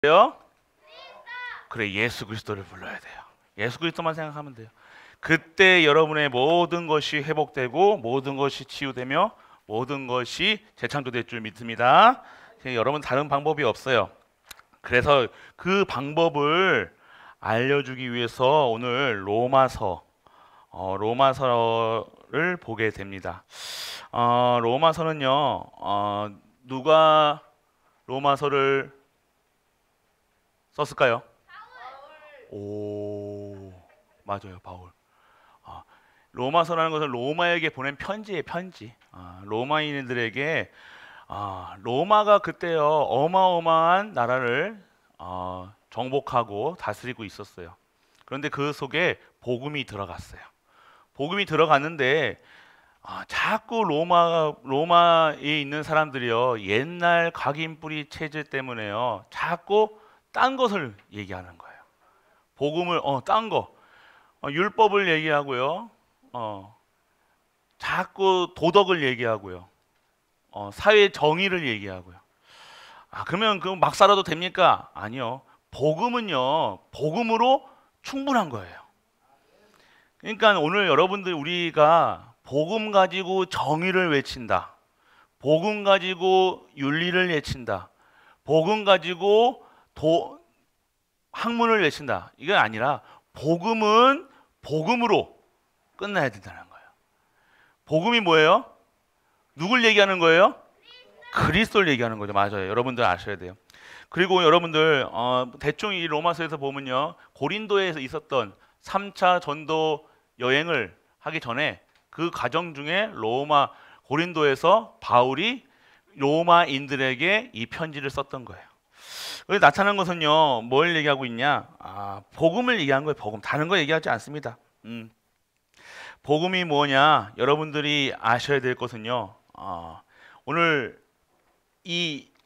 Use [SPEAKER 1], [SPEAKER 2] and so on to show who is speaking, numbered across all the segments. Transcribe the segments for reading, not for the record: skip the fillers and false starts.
[SPEAKER 1] 돼요? 그래, 예수 그리스도를 불러야 돼요. 예수 그리스도만 생각하면 돼요. 그때 여러분의 모든 것이 회복되고 모든 것이 치유되며 모든 것이 재창조될 줄 믿습니다. 여러분 다른 방법이 없어요. 그래서 그 방법을 알려주기 위해서 오늘 로마서를 보게 됩니다. 로마서는요, 누가 로마서를 썼을까요? 오, 맞아요, 바울. 아, 로마서라는 것은 로마에게 보낸 편지예요, 편지. 로마인들에게 로마가 그때요 어마어마한 나라를 정복하고 다스리고 있었어요. 그런데 그 속에 복음이 들어갔어요. 복음이 들어갔는데 자꾸 로마에 있는 사람들이요 옛날 각인뿌리 체질 때문에요 자꾸 딴 것을 얘기하는 거예요. 복음을 딴 거, 율법을 얘기하고요. 자꾸 도덕을 얘기하고요. 사회 정의를 얘기하고요. 그러면 그 막 살아도 됩니까? 아니요. 복음은요, 복음으로 충분한 거예요. 그러니까 오늘 여러분들 우리가 복음 가지고 정의를 외친다. 복음 가지고 윤리를 외친다. 복음 가지고 학문을 외친다. 이게 아니라 복음은 복음으로 끝나야 된다는 거예요. 복음이 뭐예요? 누굴 얘기하는 거예요? 그리스도를 얘기하는 거죠. 맞아요. 여러분들 아셔야 돼요. 그리고 여러분들 대충 이 로마서에서 보면요. 고린도에서 있었던 3차 전도 여행을 하기 전에 그 과정 중에 고린도에서 바울이 로마인들에게 이 편지를 썼던 거예요. 여기 나타난 것은요. 뭘 얘기하고 있냐? 복음을 얘기한 거예요. 복음. 다른 거 얘기하지 않습니다. 복음이 뭐냐? 여러분들이 아셔야 될 것은요. 오늘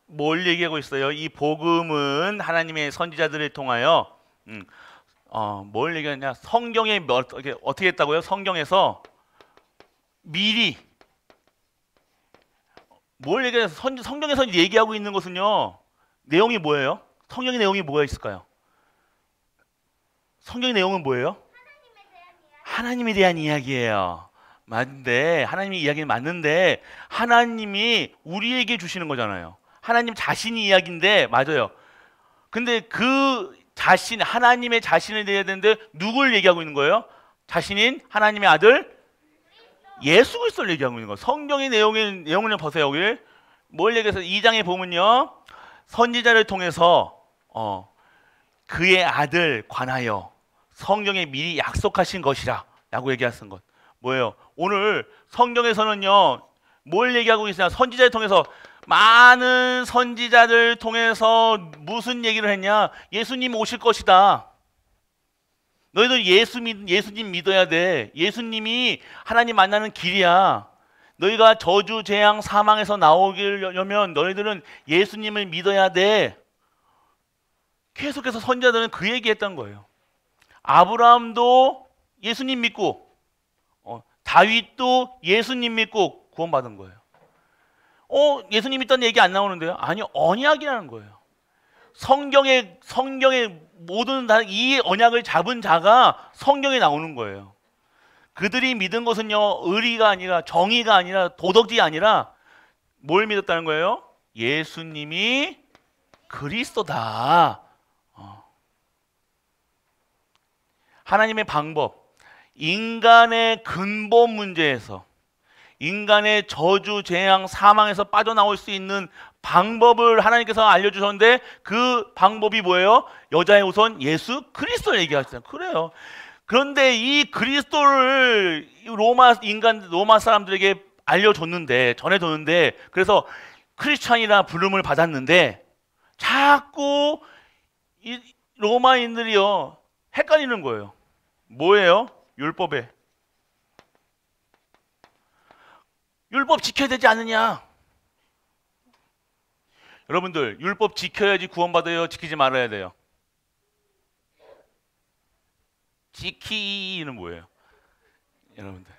[SPEAKER 1] 뭘 얘기하고 있어요? 이 복음은 하나님의 선지자들을 통하여 뭘 얘기하냐? 성경에 어떻게 했다고요? 성경에서 미리 뭘 얘기해서 성경에서 얘기하고 있는 것은요. 내용이 뭐예요? 성경의 내용이 뭐가 있을까요? 성경의 내용은 뭐예요? 하나님에 대한 이야기예요. 맞는데 하나님의 이야기는 맞는데 하나님이 우리에게 주시는 거잖아요. 하나님 자신이 이야기인데 맞아요. 근데 그 자신 하나님의 자신을 내야 되는데 누굴 얘기하고 있는 거예요? 자신인 하나님의 아들 예수 그리스도를 얘기하고 있는 거예요. 성경의 내용을 보세요. 여기 뭘 얘기해서 2장에 보면요. 선지자를 통해서 그의 아들 관하여 성경에 미리 약속하신 것이라 라고 얘기하신 것 뭐예요? 오늘 성경에서는요 뭘 얘기하고 있으냐? 선지자를 통해서 많은 선지자들 통해서 무슨 얘기를 했냐? 예수님 오실 것이다. 너희들 예수님 믿어야 돼. 예수님이 하나님 만나는 길이야. 너희가 저주, 재앙, 사망에서 나오려면 너희들은 예수님을 믿어야 돼. 계속해서 선지자들은 그 얘기했던 거예요. 아브라함도 예수님 믿고 다윗도 예수님 믿고 구원받은 거예요. 예수님 믿다는 얘기 안 나오는데요? 아니요, 언약이라는 거예요. 성경의 모든 이 언약을 잡은 자가 성경에 나오는 거예요. 그들이 믿은 것은요, 의리가 아니라 정의가 아니라 도덕이 아니라 뭘 믿었다는 거예요? 예수님이 그리스도다. 하나님의 방법, 인간의 근본 문제에서 인간의 저주, 재앙, 사망에서 빠져나올 수 있는 방법을 하나님께서 알려주셨는데 그 방법이 뭐예요? 여자의 우선 예수 그리스도를 얘기하시잖아요. 그래요. 그런데 이 그리스도를 로마 사람들에게 전해줬는데 그래서 크리스찬이라 부름을 받았는데 자꾸 이 로마인들이요 헷갈리는 거예요. 뭐예요? 율법 지켜야 되지 않느냐? 여러분들 율법 지켜야지 구원받아요? 지키지 말아야 돼요? 지키는 뭐예요? 여러분들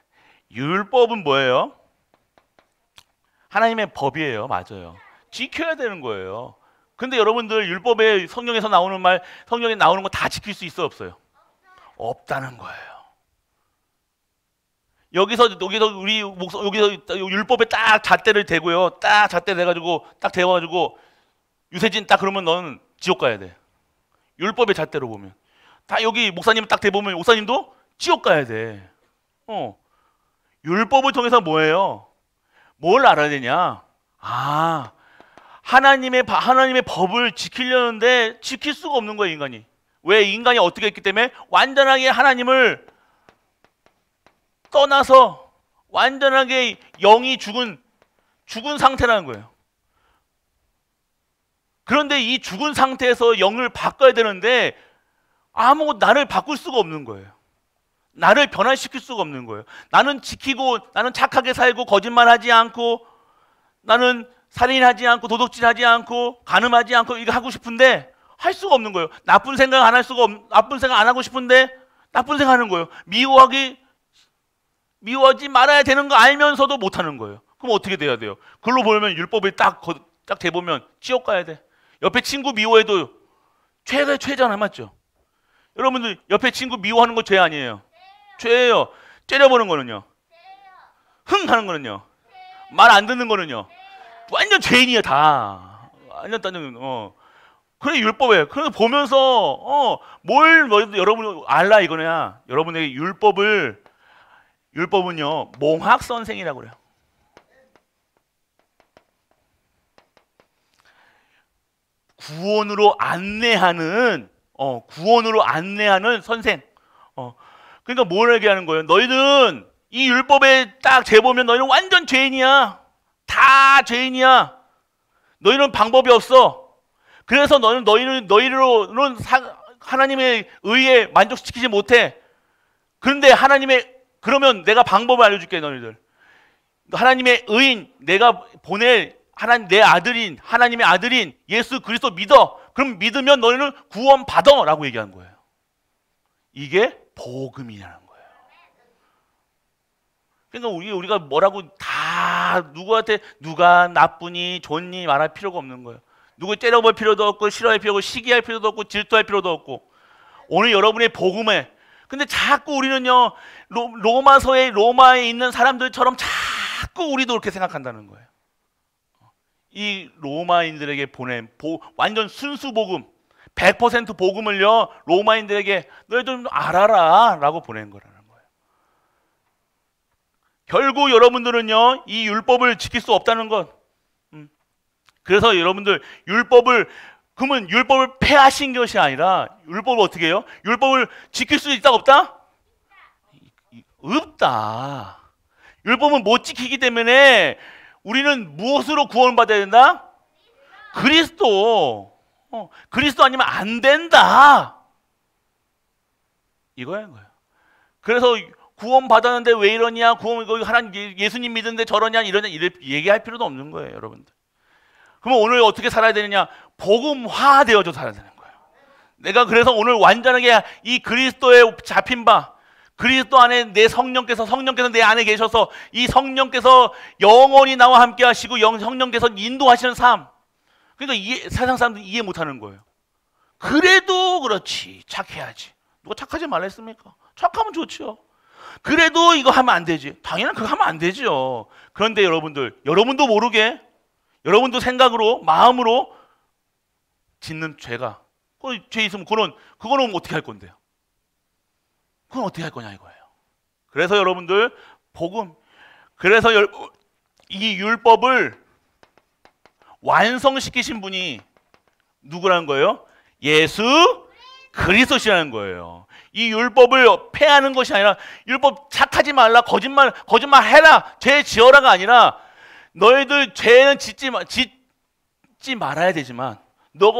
[SPEAKER 1] 율법은 뭐예요? 하나님의 법이에요. 맞아요. 지켜야 되는 거예요. 근데 여러분들 율법에 성경에서 나오는 말, 성경에 나오는 거 다 지킬 수 있어 없어요? 없다는 거예요. 여기서 우리 여기서 율법에 딱 잣대를 대고요. 딱 잣대 대가지고 딱 대가지고 유세진 딱 그러면 너는 지옥 가야 돼. 율법의 잣대로 보면 다 여기 목사님 딱 대보면 목사님도 지옥 가야 돼. 율법을 통해서 뭐예요? 뭘 알아야 되냐? 아, 하나님의 법을 지키려는데 지킬 수가 없는 거예요, 인간이. 왜? 인간이 어떻게 했기 때문에 완전하게 하나님을 떠나서 완전하게 영이 죽은 상태라는 거예요. 그런데 이 죽은 상태에서 영을 바꿔야 되는데 나를 바꿀 수가 없는 거예요. 나를 변화시킬 수가 없는 거예요. 나는 지키고, 나는 착하게 살고, 거짓말하지 않고, 나는 살인하지 않고, 도둑질하지 않고, 간음하지 않고 이거 하고 싶은데 할 수가 없는 거예요. 나쁜 생각 안 하고 싶은데 나쁜 생각 하는 거예요. 미워하지 말아야 되는 거 알면서도 못 하는 거예요. 그럼 어떻게 돼야 돼요? 글로 보면 율법을 딱 대보면 지옥 가야 돼. 옆에 친구 미워해도 죄잖아요, 맞죠? 여러분들 옆에 친구 미워하는 거 죄 아니에요? 죄예요. 째려보는 거는요? 흥 하는 거는요? 말 안 듣는 거는요? 완전 죄인이야 다. 완전 그래 율법에. 그래서 보면서 여러분 알라 이거냐? 여러분에게 율법은요 몽학 선생이라고 그래요. 구원으로 안내하는 선생. 그러니까 뭘 얘기하는 거예요? 너희는 이 율법에 딱 재보면 너희는 완전 죄인이야. 다 죄인이야. 너희는 방법이 없어. 그래서 너희로는 하나님의 의에 만족시키지 못해. 그런데 그러면 내가 방법을 알려줄게, 너희들. 하나님의 의인, 내가 보낼 하나님의 아들인 예수 그리스도 믿어. 그럼 믿으면 너희는 구원받아 라고 얘기하는 거예요. 이게 복음이라는 거예요. 그러니까 우리가 뭐라고 다 누구한테 누가 나쁘니 좋니 말할 필요가 없는 거예요. 누구 째려볼 필요도 없고 싫어할 필요도 없고 시기할 필요도 없고 질투할 필요도 없고. 오늘 여러분의 복음에 근데 자꾸 우리는요 로마에 있는 사람들처럼 자꾸 우리도 그렇게 생각한다는 거예요. 이 로마인들에게 보낸 완전 순수 복음 100% 복음을요 로마인들에게 너희들 알아라 라고 보낸 거라는 거예요. 결국 여러분들은요 이 율법을 지킬 수 없다는 것. 그래서 여러분들 그러면 율법을 폐하신 것이 아니라 율법을 어떻게 해요? 율법을 지킬 수 있다 없다? 없다. 율법은 못 지키기 때문에 우리는 무엇으로 구원받아야 된다? 그리스도. 그리스도 아니면 안 된다. 이거야. 그래서 구원받았는데 왜 이러냐? 하나님 예수님 믿는데 저러냐? 이러냐? 얘기할 필요도 없는 거예요, 여러분들. 그러면 오늘 어떻게 살아야 되느냐? 복음화 되어져 살아야 되는 거예요. 내가 그래서 오늘 완전하게 이 그리스도에 잡힌 바 그리스도 안에 내 성령께서 내 안에 계셔서 이 성령께서 영원히 나와 함께 하시고 성령께서 인도하시는 삶. 그러니까 세상 사람들이 이해 못하는 거예요. 그래도 그렇지 착해야지. 누가 착하지 말라 했습니까? 착하면 좋죠. 그래도 이거 하면 안 되지. 당연히 그거 하면 안 되죠. 그런데 여러분도 모르게 여러분도 생각으로 마음으로 짓는 죄가 죄 있으면 그거는 어떻게 할 건데요? 그건 어떻게 할 거냐 이거예요. 그래서 여러분들 그래서 이 율법을 완성시키신 분이 누구라는 거예요? 예수 그리스도시라는 거예요. 이 율법을 폐하는 것이 아니라 율법 착하지 말라 거짓말 해라 죄 지어라가 아니라 너희들 죄는 짓지 말아야 되지만 너가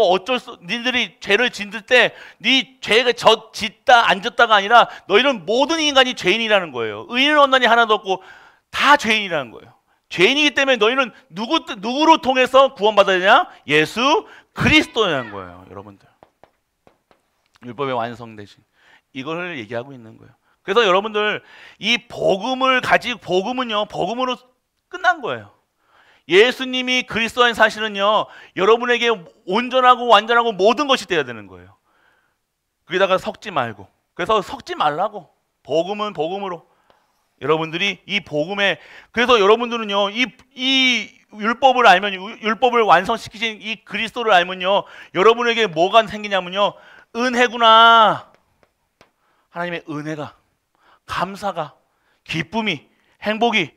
[SPEAKER 1] 니들이 죄를 짓을 때 네 죄가 짓다 안 짓다가 아니라 너희는 모든 인간이 죄인이라는 거예요. 의인은 없나니 하나도 없고 다 죄인이라는 거예요. 죄인이기 때문에 너희는 누구로 통해서 구원받아야 되냐? 예수 그리스도라는 거예요, 여러분들. 율법의 완성 대신 이걸 얘기하고 있는 거예요. 그래서 여러분들 이 복음은요, 복음으로 끝난 거예요. 예수님이 그리스도 안에 사시는요, 여러분에게 온전하고 완전하고 모든 것이 되어야 되는 거예요. 거기다가 섞지 말고. 그래서 섞지 말라고. 복음은 복음으로. 여러분들이 이 복음에, 그래서 여러분들은요, 이 율법을 알면, 율법을 완성시키신 이 그리스도를 알면요, 여러분에게 뭐가 생기냐면요, 은혜구나. 하나님의 은혜가, 감사가, 기쁨이, 행복이,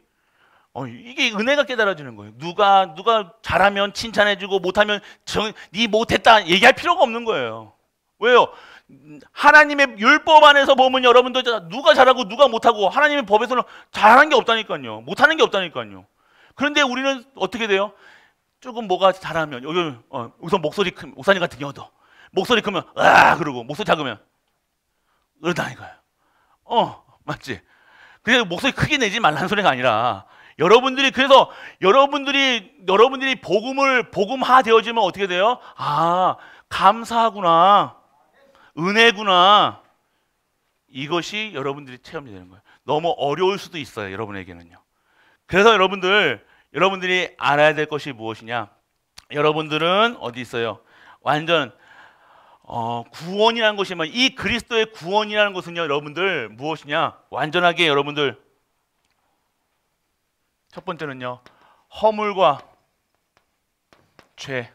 [SPEAKER 1] 이게 은혜가 깨달아지는 거예요. 누가 잘하면 칭찬해주고 못하면 네 못했다 얘기할 필요가 없는 거예요. 왜요? 하나님의 율법 안에서 보면 여러분도 누가 잘하고 누가 못하고 하나님의 법에서는 잘하는 게 없다니까요. 못하는 게 없다니까요. 그런데 우리는 어떻게 돼요? 조금 뭐가 잘하면 우선 목소리 큰 목사님 같은 경우도 목소리 크면 그러고 목소리 작으면 그러다니까요. 맞지? 그래서 목소리 크게 내지 말라는 소리가 아니라 여러분들이 복음화 되어지면 어떻게 돼요? 감사하구나, 은혜구나. 이것이 여러분들이 체험이 되는 거예요. 너무 어려울 수도 있어요, 여러분에게는요. 그래서 여러분들이 알아야 될 것이 무엇이냐? 여러분들은 어디 있어요? 완전 구원이라는 것이면, 이 그리스도의 구원이라는 것은요, 여러분들 무엇이냐? 완전하게 여러분들, 첫 번째는요, 허물과 죄.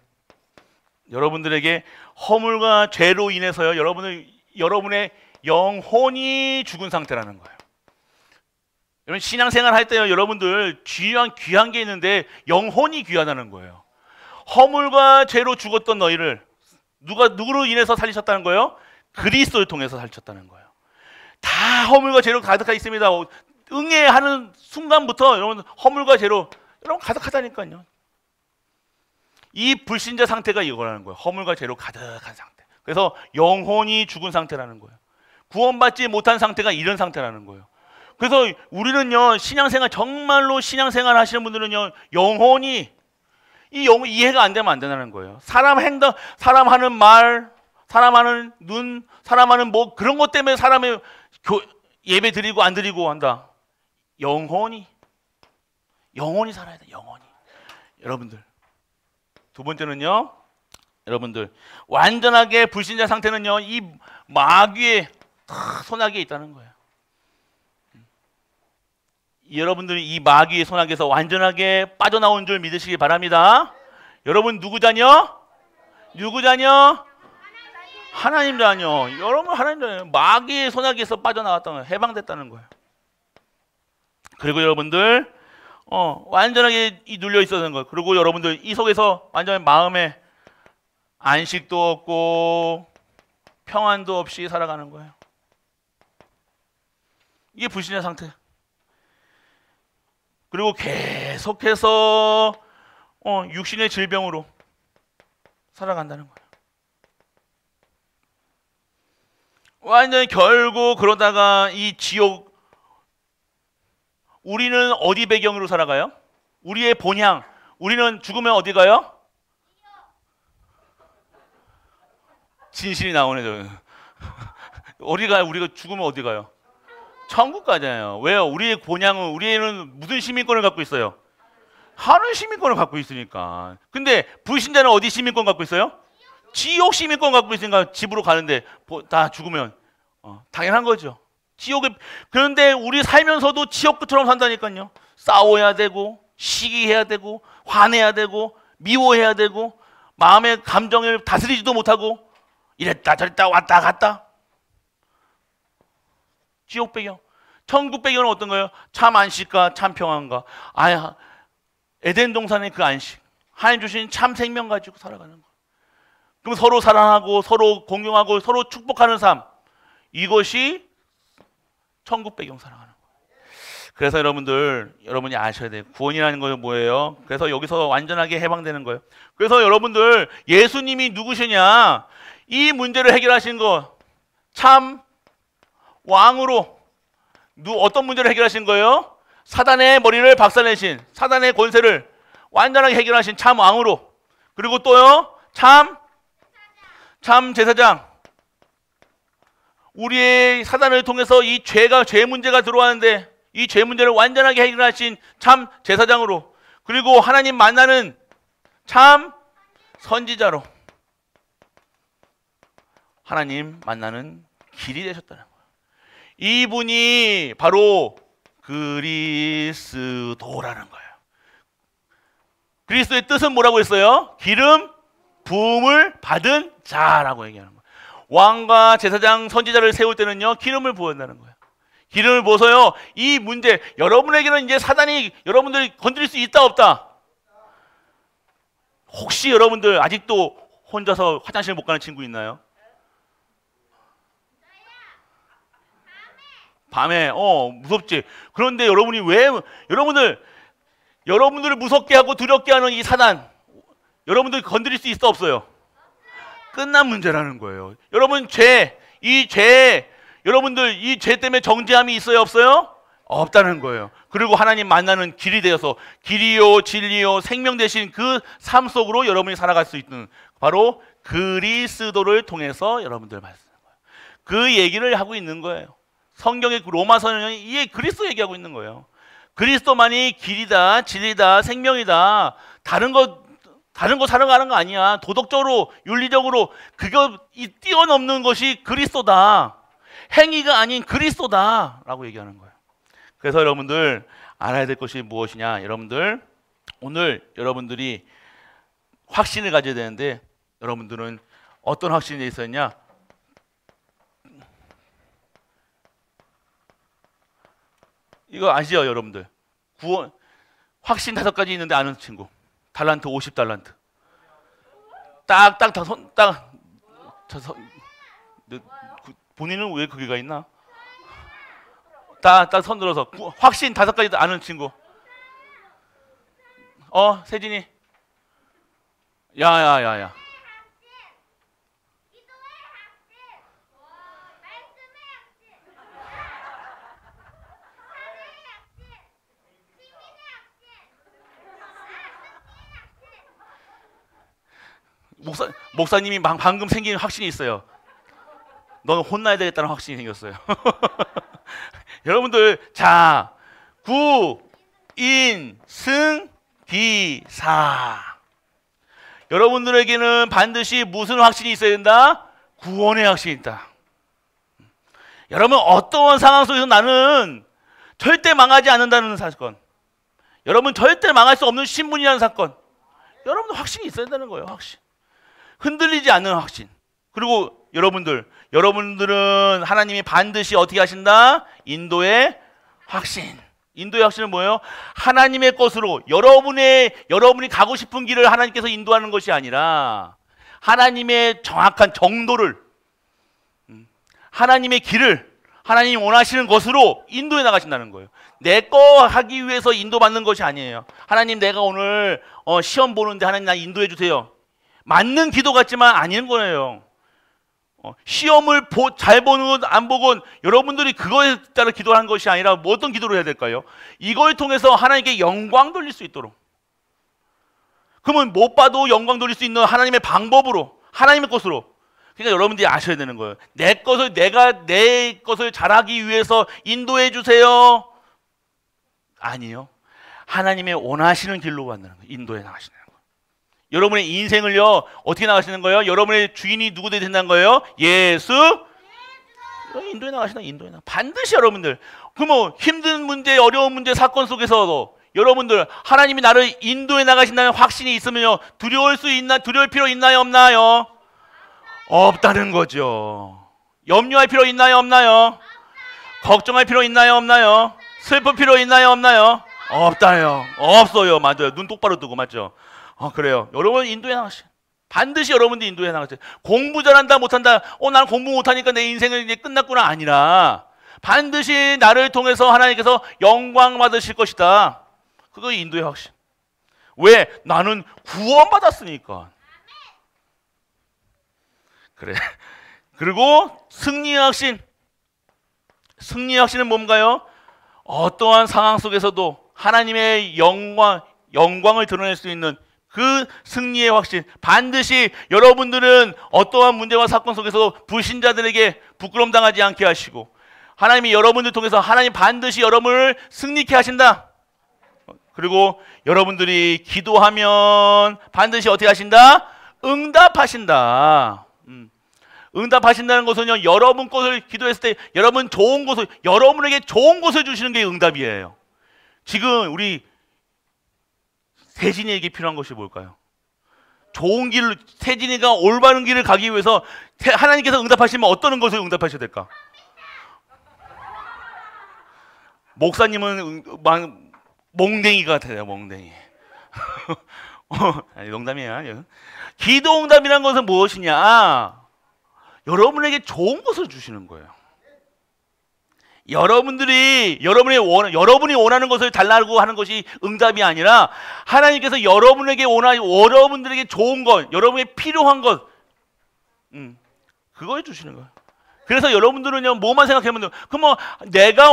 [SPEAKER 1] 여러분들에게 허물과 죄로 인해서요, 여러분의 영혼이 죽은 상태라는 거예요. 여러분 신앙생활 할 때요, 여러분들 귀한 게 있는데 영혼이 귀하다는 거예요. 허물과 죄로 죽었던 너희를 누구로 인해서 살리셨다는 거예요? 그리스도를 통해서 살리셨다는 거예요. 다 허물과 죄로 가득하 있습니다. 응애하는 순간부터 여러분 허물과 죄로 여러분 가득하다니까요. 이 불신자 상태가 이거라는 거예요. 허물과 죄로 가득한 상태. 그래서 영혼이 죽은 상태라는 거예요. 구원받지 못한 상태가 이런 상태라는 거예요. 그래서 우리는요, 정말로 신앙생활 하시는 분들은요, 영혼이 이해가 안 되면 안 된다는 거예요. 사람 행동, 사람 하는 말, 사람 하는 눈, 사람 하는 뭐 그런 것 때문에 사람의 예배 드리고 안 드리고 한다. 영혼이 살아야 돼. 영혼이. 여러분들. 두 번째는요, 여러분들 완전하게 불신자 상태는요, 이 마귀의 손아귀에 있다는 거예요. 여러분들이 이 마귀의 손아귀에서 완전하게 빠져나온 줄 믿으시기 바랍니다. 여러분 누구 자녀? 하나님 자녀. 여러분 하나님 자녀. 마귀의 손아귀에서 빠져나왔다는 거예요. 해방됐다는 거예요. 그리고 여러분들 완전하게 눌려 있었는 거예요. 그리고 여러분들 이 속에서 완전히 마음에 안식도 없고 평안도 없이 살아가는 거예요. 이게 불신자 상태. 그리고 계속해서 육신의 질병으로 살아간다는 거예요. 완전히 결국 그러다가 이 지옥, 우리는 어디 배경으로 살아가요? 우리의 본향, 우리는 죽으면 어디 가요? 진실이 나오네. 어디 가요? 우리가 죽으면 어디 가요? 천국 가잖아요. 왜요? 우리의 본향은, 우리는 무슨 시민권을 갖고 있어요? 하늘 시민권을 갖고 있으니까. 근데 불신자는 어디 시민권 갖고 있어요? 지옥 시민권 갖고 있으니까 집으로 가는데 다 죽으면 당연한 거죠. 지옥에. 그런데 우리 살면서도 지옥처럼 산다니까요. 싸워야 되고 시기해야 되고 화내야 되고 미워해야 되고 마음의 감정을 다스리지도 못하고 이랬다 저랬다 왔다 갔다. 지옥 배경. 천국 배경은 어떤 거예요? 참 안식과 참 평안과 에덴 동산의 그 안식, 하나님 주신 참 생명 가지고 살아가는 거예요. 그럼 서로 사랑하고 서로 공경하고 서로 축복하는 삶, 이것이 천국 배경 살아가는 거예요. 그래서 여러분이 아셔야 돼요. 구원이라는 건 뭐예요? 그래서 여기서 완전하게 해방되는 거예요. 그래서 여러분들 예수님이 누구시냐, 이 문제를 해결하신 거 참 왕으로 어떤 문제를 해결하신 거예요? 사단의 머리를 박살내신, 사단의 권세를 완전하게 해결하신 참 왕으로, 그리고 또요 참 제사장, 우리의 사단을 통해서 이 죄 문제가 들어왔는데 이 죄 문제를 완전하게 해결하신 참 제사장으로, 그리고 하나님 만나는 참 선지자로 하나님 만나는 길이 되셨다는 거예요. 이분이 바로 그리스도라는 거예요. 그리스도의 뜻은 뭐라고 했어요? 기름 부음을 받은 자라고 얘기하는 거예요. 왕과 제사장 선지자를 세울 때는요, 기름을 부은다는 거예요. 기름을 부어서요, 이 문제, 여러분에게는 이제 사단이 여러분들이 건드릴 수 있다 없다? 혹시 여러분들 아직도 혼자서 화장실 못 가는 친구 있나요? 밤에 무섭지. 그런데 여러분이 왜 여러분들을 무섭게 하고 두렵게 하는 이 사단, 여러분들 건드릴 수 있어 없어요? 끝난 문제라는 거예요. 여러분 여러분들 이 죄 때문에 정죄함이 있어요 없어요? 없다는 거예요. 그리고 하나님 만나는 길이 되어서 길이요 진리요 생명 되신 그 삶 속으로 여러분이 살아갈 수 있는 바로 그리스도를 통해서 여러분들 말씀하는 거예요. 그 얘기를 하고 있는 거예요. 성경의 로마서는 이게 그리스도 얘기하고 있는 거예요. 그리스도만이 길이다, 진리다, 생명이다. 다른 거 살아가는 거 아니야. 도덕적으로, 윤리적으로 그거 뛰어넘는 것이 그리스도다. 행위가 아닌 그리스도다라고 얘기하는 거예요. 그래서 여러분들 알아야 될 것이 무엇이냐? 여러분들 오늘 여러분들이 확신을 가져야 되는데 여러분들은 어떤 확신이 있었냐? 이거 아시죠, 여러분들? 구원 확신 5가지 있는데 아는 친구. 달란트 50달란트. 본인은 왜 그게가 있나? 딱 손 들어서 확신 5가지 아는 친구. 세진이. 야야야야. 목사님이 방금 생긴 확신이 있어요. 너는 혼나야 되겠다는 확신이 생겼어요. 여러분들, 자, 구인승기사. 여러분들에게는 반드시 무슨 확신이 있어야 된다? 구원의 확신이 있다. 여러분, 어떠한 상황 속에서 나는 절대 망하지 않는다는 사건, 여러분 절대 망할 수 없는 신분이라는 사건, 여러분들 확신이 있어야 되는 거예요. 확신. 흔들리지 않는 확신. 그리고 여러분들은 하나님이 반드시 어떻게 하신다? 인도의 확신. 인도의 확신은 뭐예요? 하나님의 것으로 여러분이 가고 싶은 길을 하나님께서 인도하는 것이 아니라 하나님의 정확한 정도를, 하나님의 길을 하나님이 원하시는 것으로 인도해 나가신다는 거예요. 내 거 하기 위해서 인도받는 것이 아니에요. 하나님, 내가 오늘 시험 보는데 하나님 나 인도해 주세요. 맞는 기도 같지만 아닌 거예요. 시험을 잘 보는 안 보건 여러분들이 그거에 따라 기도하는 것이 아니라 뭐 어떤 기도를 해야 될까요? 이걸 통해서 하나님께 영광 돌릴 수 있도록. 그러면 못 봐도 영광 돌릴 수 있는 하나님의 방법으로, 하나님의 것으로. 그러니까 여러분들이 아셔야 되는 거예요. 내가 내 것을 잘하기 위해서 인도해 주세요. 아니요. 하나님의 원하시는 길로 간다는 거예요. 인도해 나가시는 거예요. 여러분의 인생을요, 어떻게 나가시는 거예요? 여러분의 주인이 누구 되야 된다는 거예요? 예수. 인도해 나가시나, 인도해 나가. 반드시 여러분들. 그럼 힘든 문제, 어려운 문제, 사건 속에서도 여러분들 하나님이 나를 인도해 나가신다는 확신이 있으면요, 두려울 필요 있나요, 없나요? 없다는 거죠. 염려할 필요 있나요, 없나요? 걱정할 필요 있나요, 없나요? 슬플 필요 있나요, 없나요? 없다요. 없어요. 맞아요. 눈 똑바로 뜨고, 맞죠? 그래요. 여러분 인도해 나가시. 반드시 여러분들이 인도해 나가세요. 공부 잘한다 못한다. 나는 공부 못하니까 내 인생은 이제 끝났구나 아니라 반드시 나를 통해서 하나님께서 영광 받으실 것이다. 그거 인도의 확신. 왜? 나는 구원받았으니까. 그래. 그리고 승리의 확신. 승리의 확신은 뭔가요? 어떠한 상황 속에서도 하나님의 영광을 드러낼 수 있는 그 승리의 확신. 반드시 여러분들은 어떠한 문제와 사건 속에서 불신자들에게 부끄럼 당하지 않게 하시고 하나님이 여러분들 통해서 하나님 반드시 여러분을 승리케 하신다. 그리고 여러분들이 기도하면 반드시 어떻게 하신다? 응답하신다. 응답하신다는 것은요, 여러분 것을 기도했을 때 여러분 좋은 것을, 여러분에게 좋은 것을 주시는 게 응답이에요. 지금 우리 세진이에게 필요한 것이 뭘까요? 좋은 길을, 세진이가 올바른 길을 가기 위해서 하나님께서 응답하시면 어떤 것을 응답하셔야 될까? 목사님은 몽댕이 같아요, 몽댕이. 아니, 농담이에요. 기도 응답이라는 것은 무엇이냐? 여러분에게 좋은 것을 주시는 거예요. 여러분이 원하는 것을 달라고 하는 것이 응답이 아니라 하나님께서 여러분들에게 좋은 것, 여러분에게 필요한 것, 그걸 주시는 거예요. 그래서 여러분들은요, 뭐만 생각하면 돼요. 그럼 뭐 내가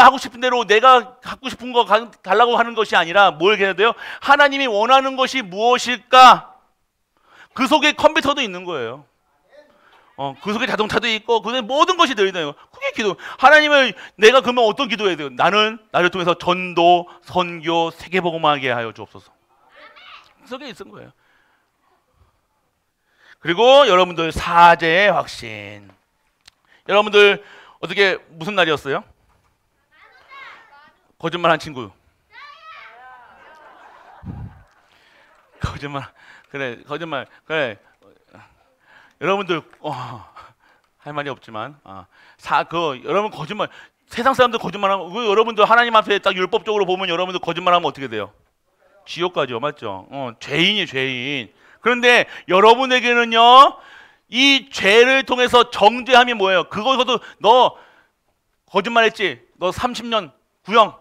[SPEAKER 1] 하고 싶은 대로 내가 갖고 싶은 거 달라고 하는 것이 아니라 뭘 해야 돼요? 하나님이 원하는 것이 무엇일까? 그 속에 컴퓨터도 있는 거예요. 그 속에 자동차도 있고 그 속에 모든 것이 들어있는 거예요. 그게 기도. 하나님을 내가 그러면 어떤 기도해야 돼요? 나는 나를 통해서 전도, 선교, 세계복음하게 하여 주옵소서. 그 속에 있는 거예요. 그리고 여러분들 사제의 확신. 여러분들 어떻게 무슨 날이었어요? 거짓말한 친구. 거짓말. 그래. 여러분들 할 말이 없지만 여러분 거짓말, 세상 사람들 거짓말하면 여러분들 하나님 앞에 딱 율법적으로 보면 여러분들 거짓말하면 어떻게 돼요? 지옥 가죠, 맞죠? 죄인이에요, 죄인. 그런데 여러분에게는요, 이 죄를 통해서 정죄함이 뭐예요? 그거서도 너 거짓말했지? 너 30년 구형,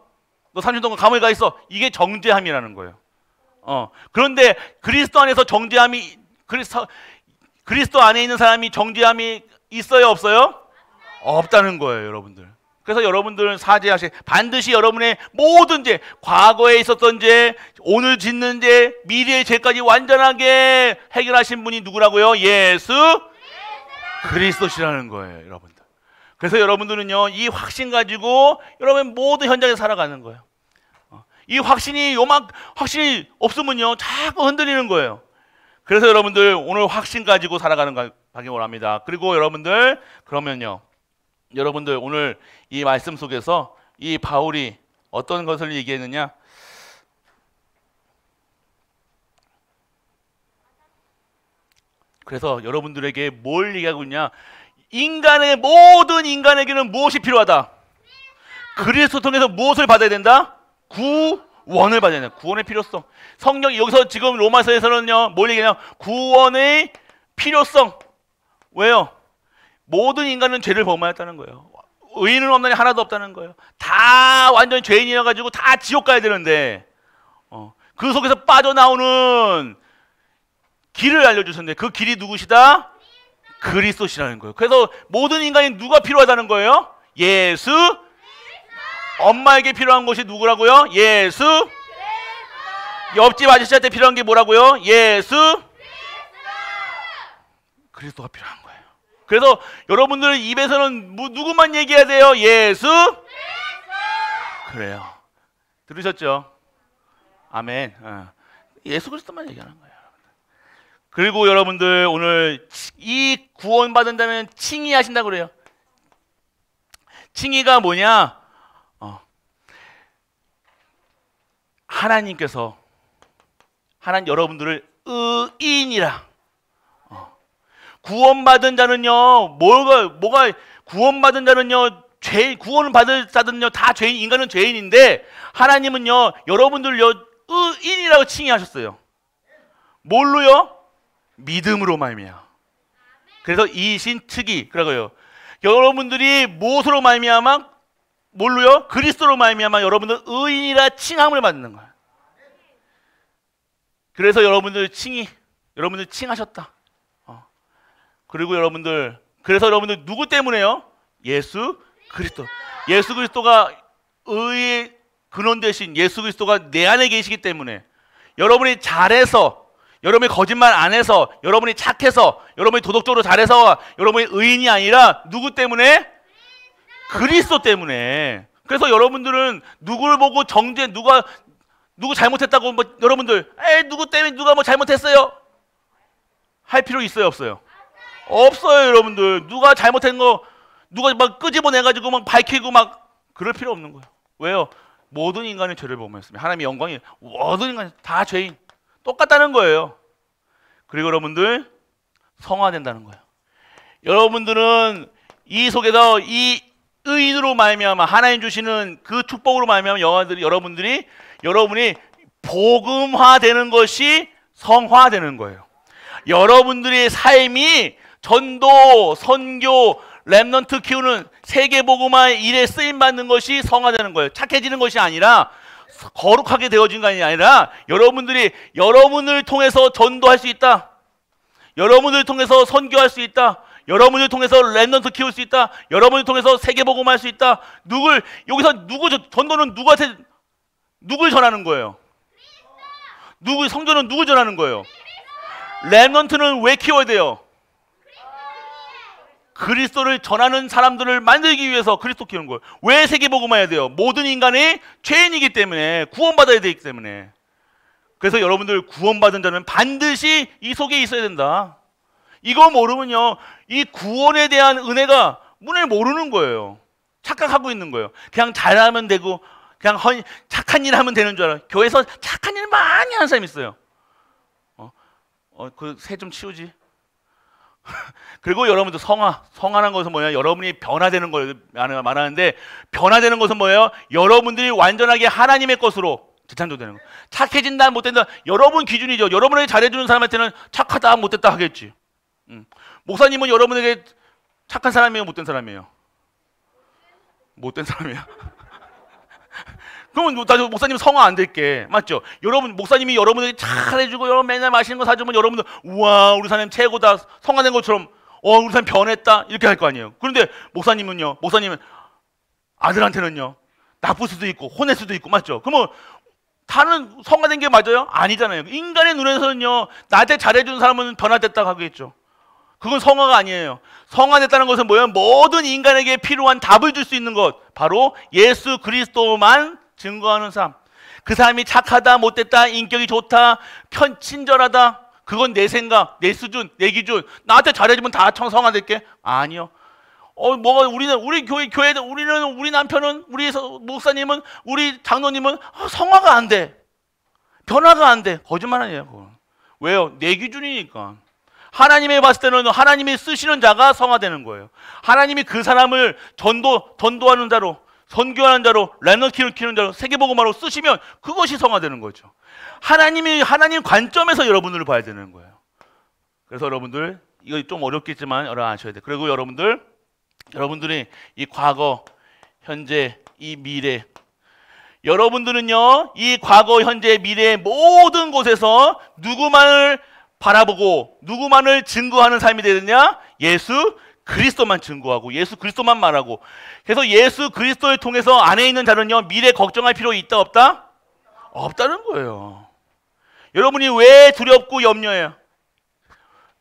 [SPEAKER 1] 너 30년 동안 감옥에 가 있어. 이게 정죄함이라는 거예요. 그런데 그리스도 안에서 정죄함이 그리스도 안에 있는 사람이 정죄함이 있어요, 없어요? 없다는 거예요, 여러분들. 그래서 여러분들은 사죄하시, 반드시 여러분의 모든 죄, 과거에 있었던 죄, 오늘 짓는 죄, 미래의 죄까지 완전하게 해결하신 분이 누구라고요? 예수 그리스도시라는 거예요, 여러분들. 그래서 여러분들은요, 이 확신 가지고 여러분 모든 현장에 살아가는 거예요. 이 확신이 없으면요, 자꾸 흔들리는 거예요. 그래서 여러분들 오늘 확신 가지고 살아가는 가기 원합니다. 그리고 여러분들 오늘 이 말씀 속에서 이 바울이 어떤 것을 얘기했느냐? 그래서 여러분들에게 뭘 얘기하고 있냐? 모든 인간에게는 무엇이 필요하다? 그리스도 통해서 무엇을 받아야 된다? 구원을 받아야 된다. 구원의 필요성. 성경 여기서 지금 로마서에서는요, 뭘 얘기하냐? 구원의 필요성. 왜요? 모든 인간은 죄를 범하였다는 거예요. 의인은 없나니 하나도 없다는 거예요. 다 완전히 죄인이어 가지고 다 지옥 가야 되는데 그 속에서 빠져나오는 길을 알려주셨는데 그 길이 누구시다? 그리스도시라는 거예요. 그래서 모든 인간이 누가 필요하다는 거예요? 예수. 엄마에게 필요한 것이 누구라고요? 예수. 옆집 아저씨한테 필요한 게 뭐라고요? 예수. 그리스도가 필요한 거예요. 그래서 여러분들 입에서는 누구만 얘기해야 돼요? 예수. 그래요. 들으셨죠? 아멘. 예수 그리스도만 얘기하는 거예요. 그리고 여러분들 오늘 이 구원받은다면 칭의하신다고 그래요. 칭의가 뭐냐? 하나님께서 여러분들을 의인이라. 구원받은 자는요, 뭐가 구원받은 자는요, 구원을 받을 자들은요, 다 죄인, 인간은 죄인인데 하나님은요, 여러분들요 의인이라고 칭의하셨어요. 뭘로요? 믿음으로 말미암아. 그래서 이신특이 그러고요. 여러분들이 무엇으로 말미암아? 뭘로요? 그리스도로 말미암아 여러분들 의인이라 칭함을 받는 거예요. 그래서 여러분들 칭하셨다. 그리고 그래서 여러분들 누구 때문에요? 예수 그리스도. 예수 그리스도가 의의 근원 대신 예수 그리스도가 내 안에 계시기 때문에 여러분이 잘해서, 여러분이 거짓말 안 해서, 여러분이 착해서, 여러분이 도덕적으로 잘해서 여러분이 의인이 아니라 누구 때문에? 그리스도 때문에. 그래서 여러분들은 누구를 보고 누구 잘못했다고 뭐 여러분들 에이 누구 때문에 누가 뭐 잘못했어요? 할 필요 있어요 없어요? 없어요 여러분들. 누가 잘못한 거 누가 막 끄집어내가지고 막 밝히고 막 그럴 필요 없는 거예요. 왜요? 모든 인간의 죄를 범했습니다. 하나님의 영광이 모든 인간 다 죄인 똑같다는 거예요. 그리고 여러분들 성화된다는 거예요. 여러분들은 이 속에서 이 의인으로 말미암아 하나님 주시는 그 축복으로 말미암아 여러분이 복음화되는 것이 성화되는 거예요. 여러분들의 삶이 전도, 선교, 렘넌트 키우는 세계복음화 일에 쓰임받는 것이 성화되는 거예요. 착해지는 것이 아니라 거룩하게 되어진 것이 아니라 여러분을 통해서 전도할 수 있다. 여러분을 통해서 선교할 수 있다. 여러분을 통해서 렘넌트 키울 수 있다. 여러분을 통해서 세계복음화 할 수 있다. 여기서 전도는 누굴 전하는 거예요? 성전은 누굴 전하는 거예요? 렘넌트는 왜 키워야 돼요? 그리스도를 전하는 사람들을 만들기 위해서 그리스도 키우는 거예요. 왜 세계복음화 해야 돼요? 모든 인간이 죄인이기 때문에 구원받아야 되기 때문에. 그래서 여러분들 구원받은 자는 반드시 이 속에 있어야 된다. 이거 모르면요 이 구원에 대한 은혜가 문을 모르는 거예요. 착각하고 있는 거예요. 그냥 잘하면 되고 그냥 착한 일 하면 되는 줄 알아요. 교회에서 착한 일 많이 하는 사람이 있어요. 그 새 좀 치우지. 그리고 여러분들 성화라는 것은 뭐냐? 여러분이 변화되는 걸 말하는데 변화되는 것은 뭐예요? 여러분들이 완전하게 하나님의 것으로 재창조되는 거. 착해진다 못된다 여러분 기준이죠. 여러분에게 잘해주는 사람한테는 착하다 못됐다 하겠지. 목사님은 여러분에게 착한 사람이에요? 못된 사람이에요? 못된 사람이에요. 그러면 목사님 성화 안 될게 맞죠? 목사님이 여러분에게 잘해주고 여러분 맨날 맛있는 거 사주면 여러분들 우와 우리 사장님 최고다 성화된 것처럼 우리 사장님 변했다 이렇게 할 거 아니에요. 그런데 목사님은 아들한테는요 나쁠 수도 있고 혼낼 수도 있고 맞죠? 그러면 다는 성화된 게 맞아요? 아니잖아요. 인간의 눈에서는요 나한테 잘해주는 사람은 변화됐다고 하겠죠. 그건 성화가 아니에요. 성화됐다는 것은 뭐예요? 모든 인간에게 필요한 답을 줄 수 있는 것 바로 예수 그리스도만 증거하는 삶. 그 사람이 착하다 못됐다 인격이 좋다 친절하다 그건 내 생각 내 수준 내 기준 나한테 잘해주면 다 성화될게? 아니요. 우리 교회 우리 남편은 우리 목사님은 우리 장로님은 성화가 안 돼. 변화가 안 돼. 거짓말 아니에요. 그건. 왜요? 내 기준이니까. 하나님이 봤을 때는 하나님이 쓰시는 자가 성화되는 거예요. 하나님이 그 사람을 전도하는 자로 선교하는 자로 렘넌트를 키우는 자로 세계복음화로 쓰시면 그것이 성화되는 거죠. 하나님 관점에서 여러분들을 봐야 되는 거예요. 그래서 여러분들 이거 좀 어렵겠지만 아셔야 돼요. 그리고 여러분들이 이 과거, 현재, 이 미래 여러분들은요 이 과거, 현재, 미래의 모든 곳에서 누구만을 바라보고 누구만을 증거하는 삶이 되느냐? 예수 그리스도만 증거하고 예수 그리스도만 말하고 그래서 예수 그리스도를 통해서 안에 있는 자는요 미래 걱정할 필요 있다 없다? 없다는 거예요. 여러분이 왜 두렵고 염려해요?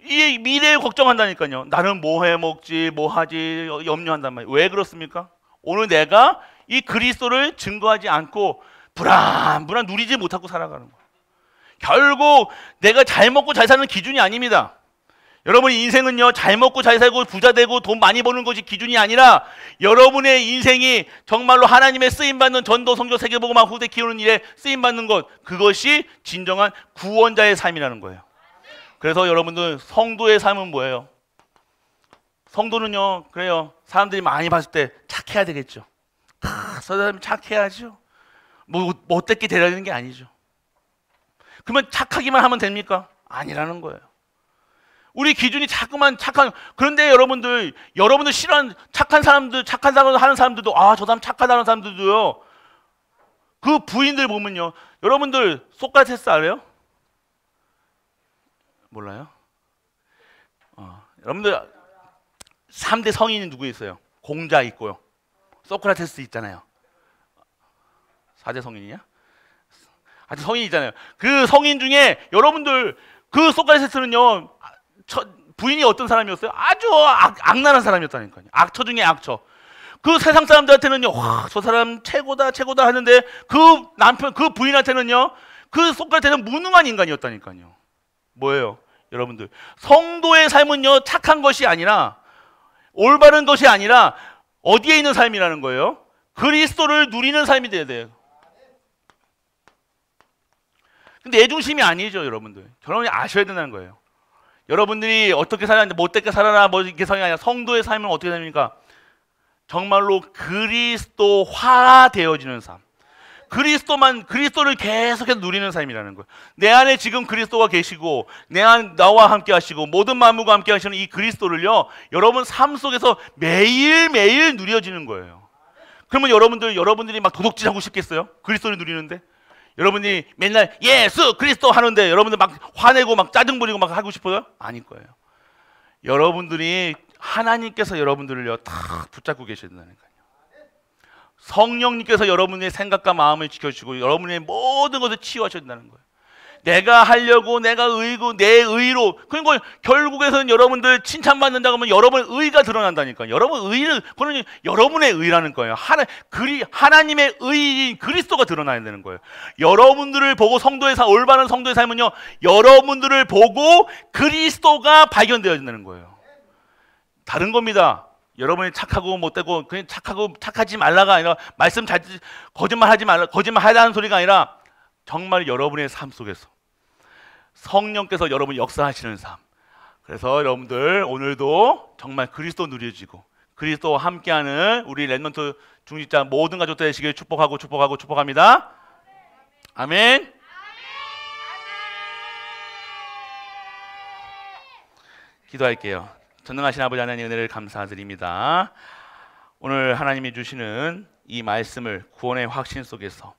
[SPEAKER 1] 이 미래에 걱정한다니까요. 나는 뭐 해먹지 뭐 하지 염려한단 말이에요. 왜 그렇습니까? 오늘 내가 이 그리스도를 증거하지 않고 불안불안 누리지 못하고 살아가는 거예요. 결국 내가 잘 먹고 잘 사는 기준이 아닙니다. 여러분 인생은요 잘 먹고 잘 살고 부자 되고 돈 많이 버는 것이 기준이 아니라 여러분의 인생이 정말로 하나님의 쓰임받는 전도 성교 세계복음화 후대 키우는 일에 쓰임받는 것 그것이 진정한 구원자의 삶이라는 거예요. 그래서 여러분들 성도의 삶은 뭐예요? 성도는요 그래요 사람들이 많이 봤을 때 착해야 되겠죠. 저 사람이 착해야죠. 못됐게 되라는 게 아니죠. 그러면 착하기만 하면 됩니까? 아니라는 거예요. 우리 기준이 자꾸만 그런데 여러분들 싫어하는 착한 사람들 하는 사람들도 저 사람 착하다는 사람들도요 그 부인들 보면요 여러분들 소크라테스 알아요? 몰라요? 여러분들 3대 성인이 누구 있어요? 공자 있고요 소크라테스 있잖아요. 4대 성인이냐? 아주 성인이 있잖아요. 그 성인 중에 여러분들 그 소크라테스는요 부인이 어떤 사람이었어요? 아주 악랄한 사람이었다니까요. 악처 중에 악처. 그 세상 사람들한테는요, 와, 저 사람 최고다, 최고다 하는데 그 남편, 그 부인한테는요, 그 손가락에는 무능한 인간이었다니까요. 뭐예요? 여러분들, 성도의 삶은요, 착한 것이 아니라, 올바른 것이 아니라 어디에 있는 삶이라는 거예요? 그리스도를 누리는 삶이 돼야 돼요. 근데 내 중심이 아니죠, 여러분들. 여러분이 아셔야 된다는 거예요. 여러분들이 어떻게 살았는데 못되게 살아라 뭐 이렇게 성이 아니라 성도의 삶은 어떻게 됩니까? 정말로 그리스도화 되어지는 삶. 그리스도를 계속해서 누리는 삶이라는 거예요. 내 안에 지금 그리스도가 계시고 나와 함께 하시고 모든 만물과 함께 하시는 이 그리스도를요, 여러분 삶 속에서 매일매일 누려지는 거예요. 그러면 여러분들이 막 도둑질하고 싶겠어요? 그리스도를 누리는데? 여러분이 맨날 예수 그리스도 하는데 여러분들 막 화내고 막 짜증 부리고 막 하고 싶어요? 아닐 거예요. 여러분들이 하나님께서 여러분들을요 다 붙잡고 계신다는 거예요. 성령님께서 여러분의 생각과 마음을 지켜주시고 여러분의 모든 것을 치유하신다는 거예요. 내가 하려고 내가 의고 내 의로, 그러니까 결국에는 여러분들 칭찬받는다고 하면 여러분의 의가 드러난다니까요. 여러분 의는 그러니 여러분의 의라는 거예요. 하나님의 의인 그리스도가 드러나야 되는 거예요. 여러분들을 보고 올바른 성도의 삶은요, 여러분들을 보고 그리스도가 발견되어야 된다는 거예요. 다른 겁니다. 여러분이 착하고 못되고 그냥 착하지 말라가 아니라 거짓말하지 말라, 거짓말하라는 소리가 아니라 정말 여러분의 삶 속에서 성령께서 여러분 역사하시는 삶. 그래서 여러분들 오늘도 정말 그리스도 누려지고 그리스도와 함께하는 우리 렘넌트 중직자 모든 가족들 되시길 축복합니다. 아멘. 기도할게요. 전능하신 아버지 하나님 은혜를 감사드립니다. 오늘 하나님이 주시는 이 말씀을 구원의 확신 속에서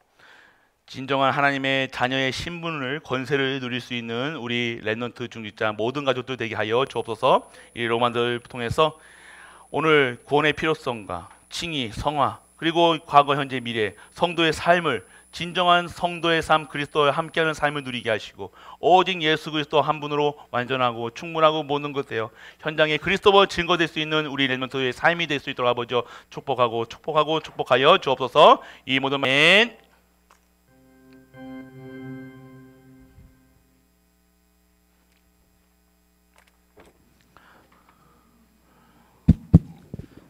[SPEAKER 1] 진정한 하나님의 자녀의 신분을 권세를 누릴 수 있는 우리 렘넌트 중직자 모든 가족들 되게 하여 주옵소서. 이 로마들 통해서 오늘 구원의 필요성과 칭의, 성화, 그리고 과거, 현재, 미래 성도의 삶을 진정한 성도의 삶, 그리스도와 함께하는 삶을 누리게 하시고 오직 예수 그리스도 한 분으로 완전하고 충분하고 모든 것 되어 현장에 그리스도와 증거될 수 있는 우리 렘넌트의 삶이 될 수 있도록 아버지 축복하여 주옵소서. 이 모든 아멘.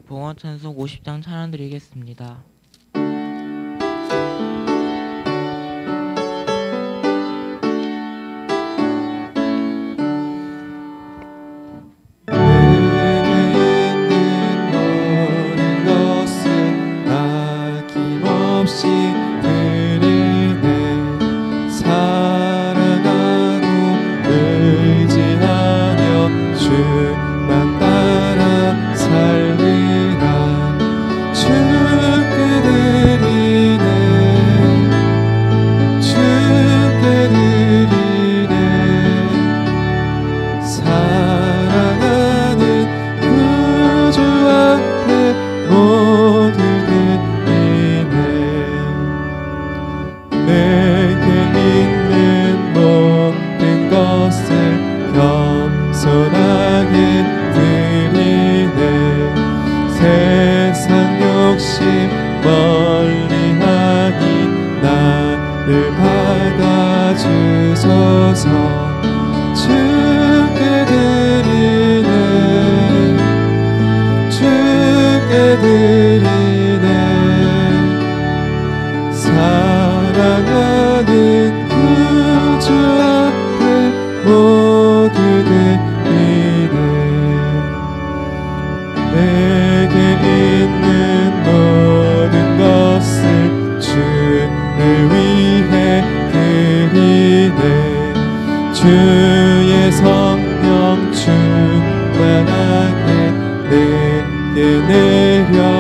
[SPEAKER 2] 봉헌 찬송 50장 찬양 드리겠습니다.
[SPEAKER 3] 주의 성령 충만하게 내게 내려주소서.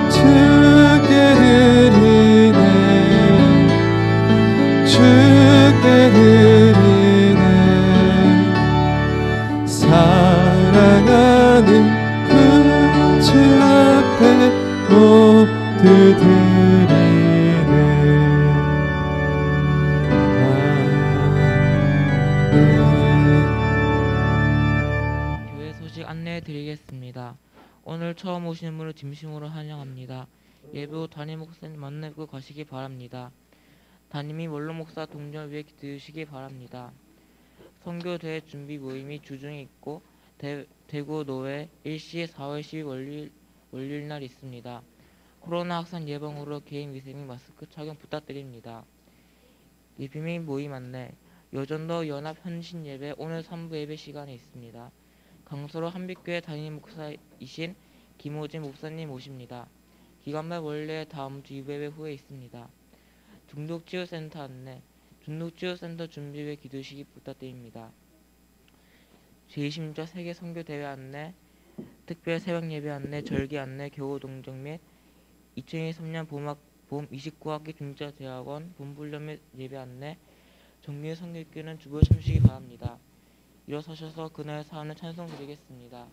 [SPEAKER 3] 주께 드리네 주께 드리네 사랑하는 그 주 앞에 모두 드리네.
[SPEAKER 2] 교회 소식 안내해 드리겠습니다. 오늘 처음 오시는 분을 진심으로 환영합니다. 예배 후 담임 목사님 만나고 가시기 바랍니다. 담임이 원로 목사 동료를 위해 기도해주시기 바랍니다. 선교대회 준비 모임이 주중에 있고 대구 노회 일시 4월 10일 월요일 날 있습니다. 코로나 확산 예방으로 개인 위생 마스크 착용 부탁드립니다. 예비 및 모임 안내 여전도 연합 헌신 예배 오늘 3부 예배 시간에 있습니다. 강서로 한빛교회 담임 목사이신 김호진 목사님 오십니다. 기간말 원래 다음 주 예배 후에 있습니다. 중독치유센터 안내 중독치유센터 준비 후에 기도시기 부탁드립니다. 제20자 세계 선교대회 안내 특별 새벽 예배 안내 절기 안내 교우 동정 및 2023년 봄 29학기 중자대학원 본훈련 및 예배 안내 정밀 선교교는 주보 참시기 바랍니다. 일어서셔서 그날 사안을 찬송 드리겠습니다.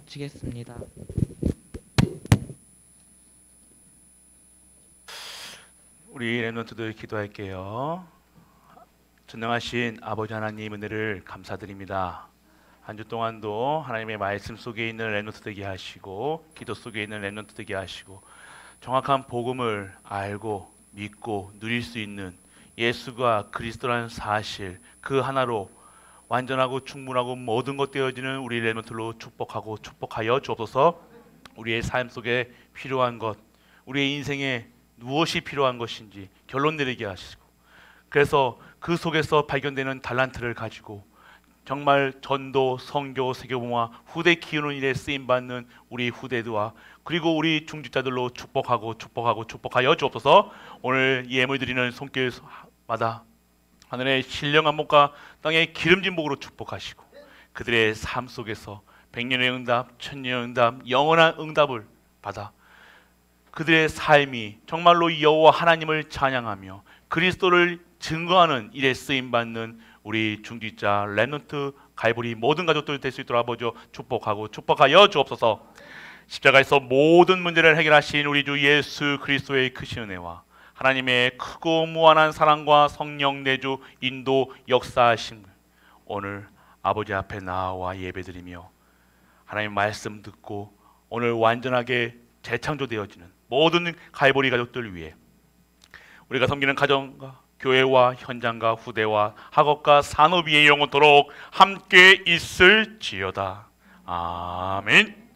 [SPEAKER 2] 마치겠습니다.
[SPEAKER 1] 우리 렘넌트들 기도할게요. 전능하신 아버지 하나님 은혜를 감사드립니다. 한 주 동안도 하나님의 말씀 속에 있는 렘넌트 되게 하시고 기도 속에 있는 렘넌트 되게 하시고 정확한 복음을 알고 믿고 누릴 수 있는 예수가 그리스도라는 사실 그 하나로 완전하고 충분하고 모든 것 되어지는 우리 렘넌트로 축복하고 축복하여 주옵소서. 우리의 삶 속에 필요한 것, 우리의 인생에 무엇이 필요한 것인지 결론 내리게 하시고, 그래서 그 속에서 발견되는 달란트를 가지고 정말 전도, 선교, 세계봉화, 후대 키우는 일에 쓰임받는 우리 후대들과 그리고 우리 중직자들로 축복하고 축복하여 주옵소서. 오늘 예물 드리는 손길마다 하늘의 신령한 목과 땅의 기름진 목으로 축복하시고 그들의 삶 속에서 백년의 응답, 천년의 응답, 영원한 응답을 받아 그들의 삶이 정말로 여호와 하나님을 찬양하며 그리스도를 증거하는 일에 쓰임받는 우리 중직자, 렘넌트, 갈보리 모든 가족들 될 수 있도록 아버지 축복하여 주옵소서. 십자가에서 모든 문제를 해결하신 우리 주 예수 그리스도의 크신 은혜와 하나님의 크고 무한한 사랑과 성령 내주 인도 역사하심 오늘 아버지 앞에 나와 예배드리며 하나님 말씀 듣고 오늘 완전하게 재창조되어지는 모든 갈보리 가족들 위해 우리가 섬기는 가정과 교회와 현장과 후대와 학업과 산업 위에 영원토록 함께 있을지어다. 아멘.